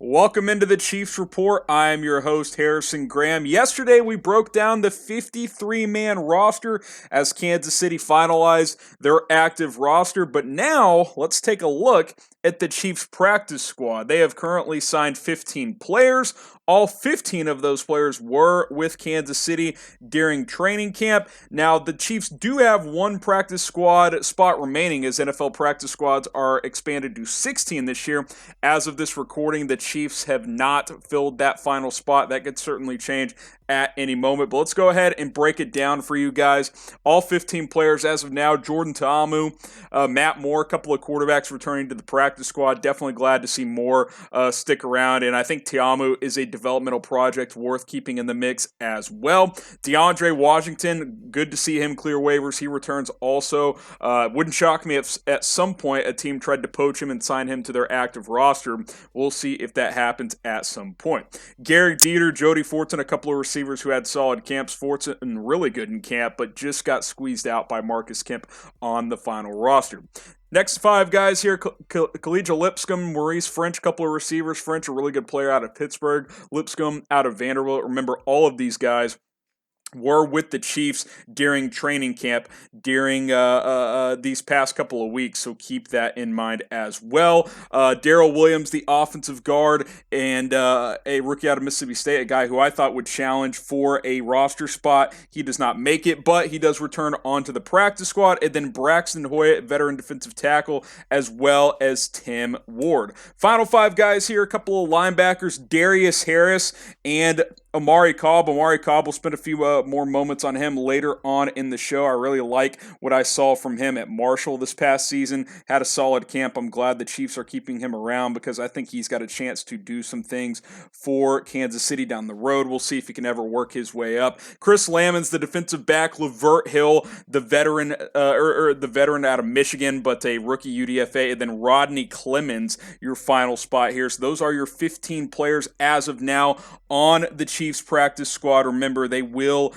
Welcome into the Chiefs Report. I'm your host, Harrison Graham. Yesterday, we broke down the 53-man roster as Kansas City finalized their active roster. But now, let's take a look at the Chiefs practice squad. They have currently signed 15 players. All 15 of those players were with Kansas City during training camp. Now, the Chiefs do have one practice squad spot remaining as NFL practice squads are expanded to 16 this year. As of this recording, the Chiefs have not filled that final spot. That could certainly change at any moment. But let's go ahead and break it down for you guys. All 15 players as of now: Jordan Taamu, Matt Moore, a couple of quarterbacks returning to the practice squad. Definitely glad to see Moore stick around. And I think Taamu is a developmental project worth keeping in the mix as well. DeAndre Washington, good to see him clear waivers. He returns also. Wouldn't shock me if at some point a team tried to poach him and sign him to their active roster. We'll see if that happens at some point. Gehrig Dieter, Jody Forten, a couple of receivers who had solid camps. Fortson really good in camp, but just got squeezed out by Marcus Kemp on the final roster. Next five guys here: collegial Lipscomb, Maurice French, couple of receivers. French, a really good player out of Pittsburgh. Lipscomb out of Vanderbilt. Remember, all of these guys were with the Chiefs during training camp during these past couple of weeks, so keep that in mind as well. Darryl Williams, the offensive guard, and a rookie out of Mississippi State, a guy who I thought would challenge for a roster spot. He does not make it, but he does return onto the practice squad. And then Braxton Hoyt, veteran defensive tackle, as well as Tim Ward. Final five guys here: a couple of linebackers, Darius Harris and Amari Cobb. Amari Cobb, will spend a few more moments on him later on in the show. I really like what I saw from him at Marshall this past season. Had a solid camp. I'm glad the Chiefs are keeping him around because I think he's got a chance to do some things for Kansas City down the road. We'll see if he can ever work his way up. Chris Lammon's the defensive back. Lavert Hill, the veteran, the veteran out of Michigan, but a rookie UDFA. And then Rodney Clemons, your final spot here. So those are your 15 players as of now on the Chiefs practice squad. Remember, they will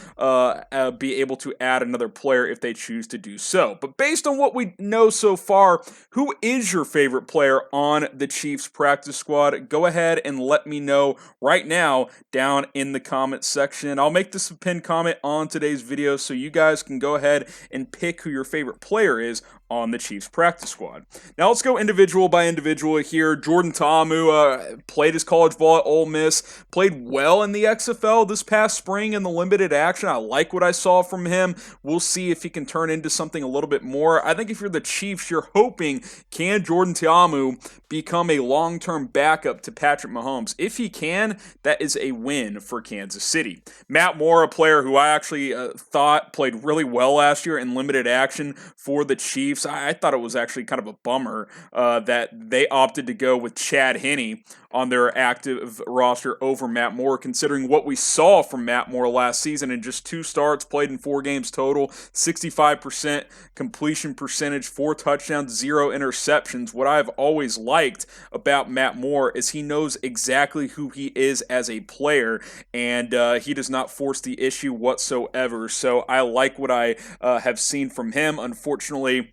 be able to add another player if they choose to do so. But based on what we know so far, who is your favorite player on the Chiefs practice squad? Go ahead and let me know right now down in the comment section. I'll make this a pinned comment on today's video so you guys can go ahead and pick who your favorite player is on the Chiefs practice squad. Now let's go individual by individual here. Jordan Taamu played his college ball at Ole Miss, played well in the XFL this past spring in the limited action. I like what I saw from him. We'll see if he can turn into something a little bit more. I think if you're the Chiefs, you're hoping, can Jordan Taamu become a long-term backup to Patrick Mahomes? If he can, that is a win for Kansas City. Matt Moore, a player who I actually thought played really well last year in limited action for the Chiefs. I thought it was actually kind of a bummer that they opted to go with Chad Henne on their active roster over Matt Moore, considering what we saw from Matt Moore last season in just 2 starts, played in 4 games total, 65% completion percentage, 4 touchdowns, 0 interceptions. What I've always liked about Matt Moore is he knows exactly who he is as a player, and he does not force the issue whatsoever. So I like what I have seen from him. Unfortunately,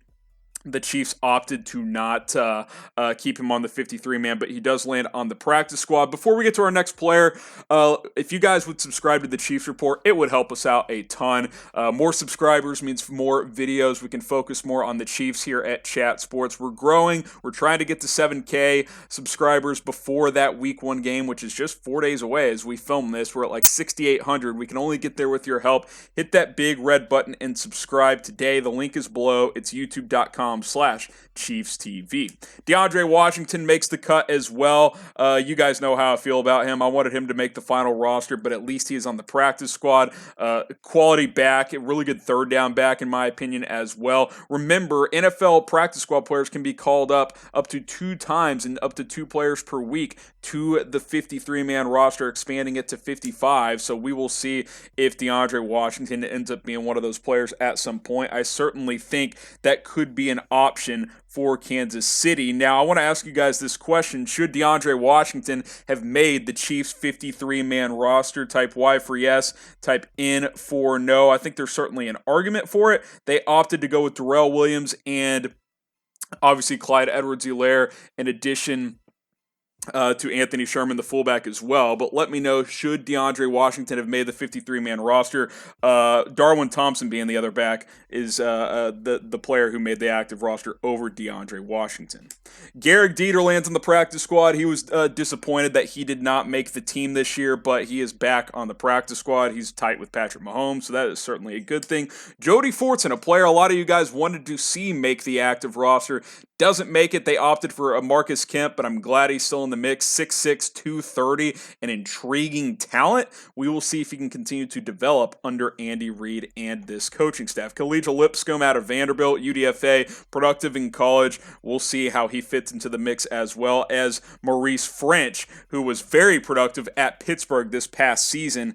the Chiefs opted to not keep him on the 53-man, but he does land on the practice squad. Before we get to our next player, if you guys would subscribe to the Chiefs Report, it would help us out a ton. More subscribers means more videos. We can focus more on the Chiefs here at Chat Sports. We're growing. We're trying to get to 7K subscribers before that Week 1 game, which is just 4 days away as we film this. We're at like 6,800. We can only get there with your help. Hit that big red button and subscribe today. The link is below. It's youtube.com/Chiefs TV. DeAndre Washington makes the cut as well. You guys know how I feel about him. I wanted him to make the final roster, but at least he is on the practice squad. Quality back, a really good third down back in my opinion as well. Remember, NFL practice squad players can be called up to 2 times and up to 2 players per week to the 53-man roster, expanding it to 55. So we will see if DeAndre Washington ends up being one of those players at some point. I certainly think that could be an option for Kansas City. Now, I want to ask you guys this question. Should DeAndre Washington have made the Chiefs 53-man roster? Type Y for yes, type N for no. I think there's certainly an argument for it. They opted to go with Darryl Williams and obviously Clyde Edwards-Helaire in addition to Anthony Sherman, the fullback, as well. But let me know, should DeAndre Washington have made the 53-man roster? Darwin Thompson, being the other back, is the player who made the active roster over DeAndre Washington. Gehrig Dieter lands on the practice squad. He was disappointed that he did not make the team this year, but he is back on the practice squad. He's tight with Patrick Mahomes, so that is certainly a good thing. Jody Fortson, a player a lot of you guys wanted to see make the active roster, doesn't make it. They opted for a Marcus Kemp, but I'm glad he's still in the mix. 6'6", 230, an intriguing talent. We will see if he can continue to develop under Andy Reid and this coaching staff. Collegial Lipscomb out of Vanderbilt, UDFA, productive in college. We'll see how he fits into the mix, as well as Maurice French, who was very productive at Pittsburgh this past season.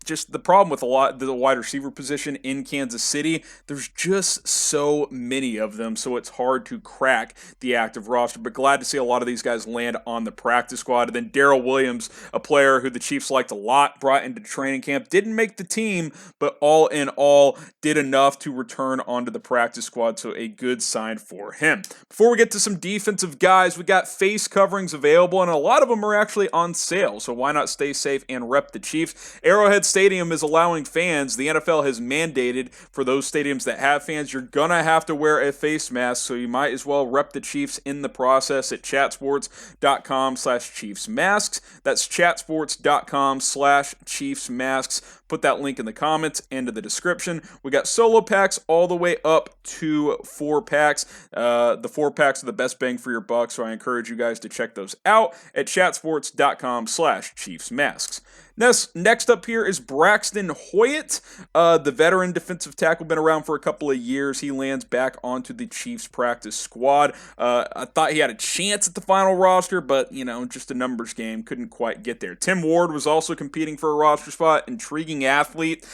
Just the problem with a lot the wide receiver position in Kansas City, there's just so many of them, so it's hard to crack the active roster, but glad to see a lot of these guys land on the practice squad. And then Darryl Williams, a player who the Chiefs liked a lot, brought into training camp, didn't make the team, but all in all did enough to return onto the practice squad, so a good sign for him. Before we get to some defensive guys, we got face coverings available, and a lot of them are actually on sale, so why not stay safe and rep the Chiefs? Arrowhead Stadium is allowing fans. The NFL has mandated for those stadiums that have fans, you're gonna have to wear a face mask, so you might as well rep the Chiefs in the process at chatsports.com/ChiefsMasks. That's chatsports.com/ChiefsMasks. Put that link in the comments and in the description. We got solo packs all the way up to 4-packs. The 4-packs are the best bang for your buck, so I encourage you guys to check those out at chatsports.com/ChiefsMasks. Next up here is Braxton Hoyt, the veteran defensive tackle, been around for a couple of years. He lands back onto the Chiefs practice squad. I thought he had a chance at the final roster, but, just a numbers game. Couldn't quite get there. Tim Ward was also competing for a roster spot. Intriguing athlete.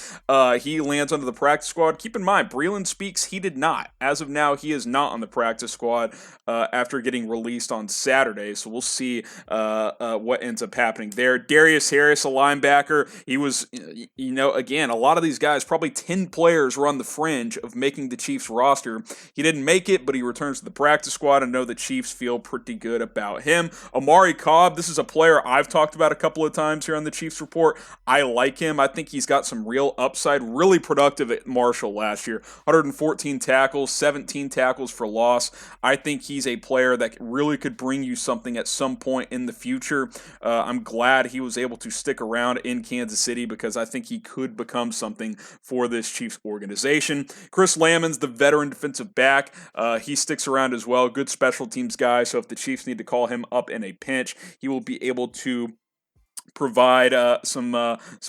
He lands onto the practice squad. Keep in mind, Breeland Speaks, he did not. As of now, he is not on the practice squad after getting released on Saturday, so we'll see what ends up happening there. Darius Harris, a linebacker. He was, again, a lot of these guys, probably 10 players were on the fringe of making the Chiefs roster. He didn't make it, but he returns to the practice squad, and know the Chiefs feel pretty good about him. Amari Cobb, this is a player I've talked about a couple of times here on the Chiefs Report. I like him. I think he's got some real upside. Really productive at Marshall last year. 114 tackles, 17 tackles for loss. I think he's a player that really could bring you something at some point in the future. I'm glad he was able to stick around in Kansas City because I think he could become something for this Chiefs organization. Chris Lammon's the veteran defensive back. He sticks around as well. Good special teams guy, so if the Chiefs need to call him up in a pinch, he will be able to provide some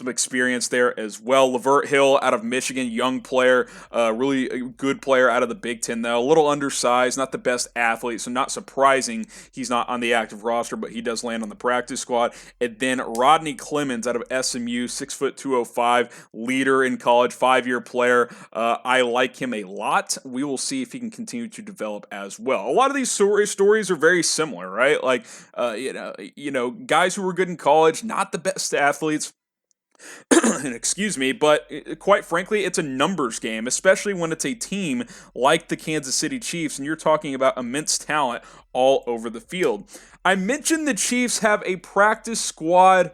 experience there as well. Lavert Hill out of Michigan, young player, really a good player out of the Big Ten though. A little undersized, not the best athlete, so not surprising he's not on the active roster, but he does land on the practice squad. And then Rodney Clemons out of SMU, 6'2", 205, leader in college, 5-year player. I like him a lot. We will see if he can continue to develop as well. A lot of these stories are very similar, right? Like, guys who were good in college, not the best athletes, excuse me, but quite frankly, it's a numbers game, especially when it's a team like the Kansas City Chiefs, and you're talking about immense talent all over the field. I mentioned the Chiefs have a practice squad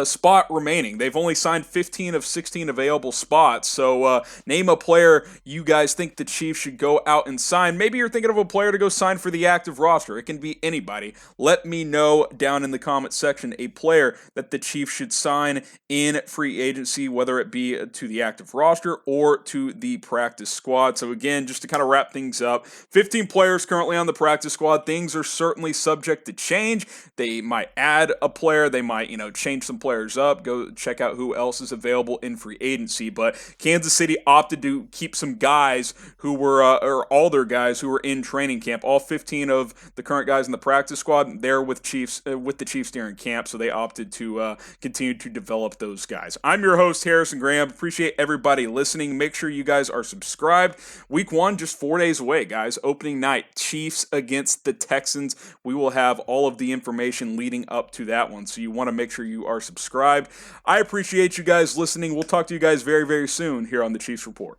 spot remaining. They've only signed 15 of 16 available spots, so name a player you guys think the Chiefs should go out and sign. Maybe you're thinking of a player to go sign for the active roster. It can be anybody. Let me know down in the comment section a player that the Chiefs should sign in free agency, whether it be to the active roster or to the practice squad. So again, just to kind of wrap things up, 15 players currently on the practice squad. Things are certainly subject to change. They might add a player. They might, change some players up. Go check out who else is available in free agency. But Kansas City opted to keep some guys who were, or all their guys who were in training camp. All 15 of the current guys in the practice squad, they're with the Chiefs during camp, so they opted to continue to develop those guys. I'm your host, Harrison Graham. Appreciate everybody listening. Make sure you guys are subscribed. Week 1, just 4 days away, guys. Opening night, Chiefs against the Texans. We will have all of the information leading up to that one, so you want to make sure you are subscribed. I appreciate you guys listening. We'll talk to you guys very, very soon here on the Chiefs Report.